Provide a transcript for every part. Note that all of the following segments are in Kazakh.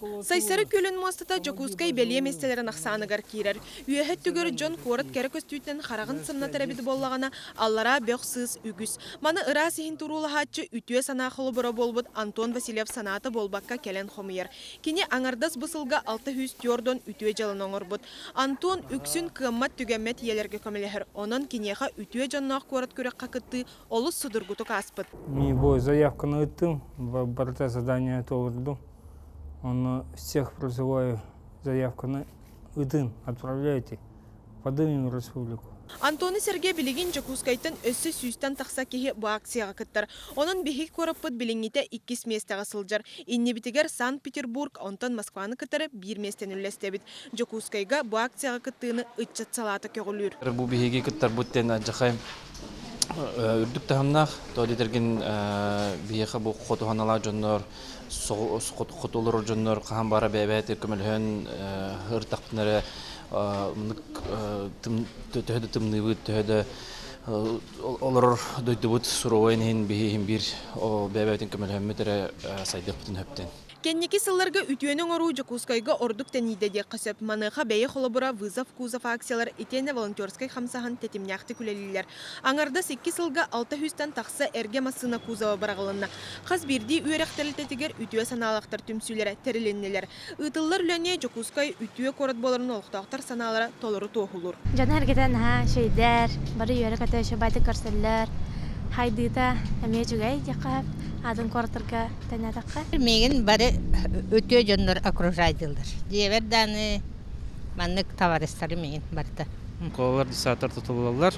Сайсары көлін мостата Жокускай беле местелерін ақсанығар кейрер. Үйәхет түгір Джон Корот кәрі көстүйтін қарағын сымна тәрәбіді боллағана аллара бөқсіз үгіз. Маны ыра сихин турулы хатчы үтуе санақылы бұра болбыд Антон Васильев санаты болбаққа кәлен хомыйыр. Кені аңардас бұсылға 600 тёрдон үтуе жалын оңыр бұд. Антон үксін кыммат түгеммет елерге көмелехір. Онын кенеха үтуе жаннақ Корот көрек қақытты олыс судыргуту каспыд. Мне бой заявканы ыттым, барта задание толырдым. Он всех призываю заявку на ИДИН. Отправляйте. Подымем республику. Антоны Сергей билигин Жокускайтын өссі сүйстен тақса кеге bu акцияға кыттар. Onun бихик кораппыт билингите 2 местеға сылжар. Инне бітігер Санкт-Петербург, онтан Москваны кыттары 1 местен үлестебіт. Жокускайға bu акцияға кыттыны ытчат салаты көгілір. Бу бихиги кыттар буттен ажақайм үрдік тағымнақ, тоғдетерген бейеқі бұл қотуғаналар жоннор, қотулыр жоннор, қаған бара бәбәт еркімілген ғыртақпынары, төхеді тымнывыд, төхеді олар дөйді бұд сұруайын хен бейхен бір бәбәтін көмілген мүтірі сайдық бұтын хөптен. Кеннеки сылларга үтүөнүң оруу Жокускайга ордук тенидеде кысып, маныха бәйе холобура вызов кузов акциялар итене волонтерской хамсахан тетимняхты күлелилер. Аңарда 2 сылга 600-тан тақсы әрге масына кузова барағылынна. Қаз бірді үйеректелі тетігер үтуе саналақтар түмсүлері тәріленнелер. Үтіллар үләне Жокускай үтуе корот боларын олықтақтар саналары толыры тоғылыр. Жаны әргеден шейдер, бары үйерек әті шабайды көрсілер, хайдыта әме жүгай деқап. Адын кортырга тәнәдәққа. Меген бары өтө жоннор окружайдылар. Жеберданы маннык товарищтары меген барда. Коллар дисатор тутулалар.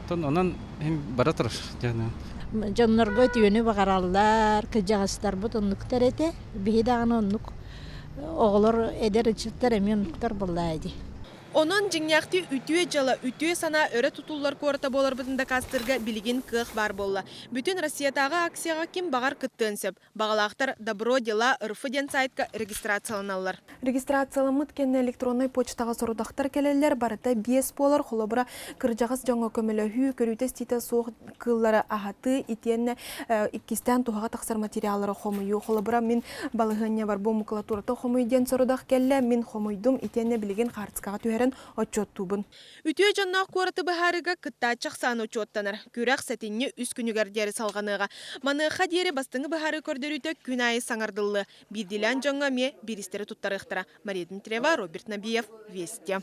Тон онан hem баратыр жана. Жоннорго түйөнү багараллар, кыжагыстар бутунлуктар эте. Бейдаган оннук оголор эдер ичиттер эминдуктар буллайды. Onun жиңяқты үтуе жала үтуе сана өрі тұтулар корыта болар бұтында кастырға білген кық бар болла. Бүтін Россиятағы акцияға кем бағар күттінсіп. Бағалақтар Добро дела РФ-ден сайтқа регистрацияланалар. Регистрациялымыт кені электронный почтаға сұрудақтар келелер барыта 5 болар қолыбыра кіржағыз жаңа көмілі хүй көрітес титі соқ қыллары ағаты итенне 2-тен туғаға тақсар материалары қомыйу. Қолыбыра мен балығыне бар бұл мұқылатурата қомыйден сұрудақ келі мен қомыйдым итенне білген қарцқаға түйер отчоттубун. Үтүе жаннақ қораты бахарыға кытта чақсан отчоттанар. Күрәқ сәтінне үс күнігердері салғаныға. Маныға дері бастыңы бахары көрдеріті күн айы саңардылы. Бірділән жаңға ме бірістері тұттарықтыра. Мария Дмитриева, Роберт Набиев, Вести.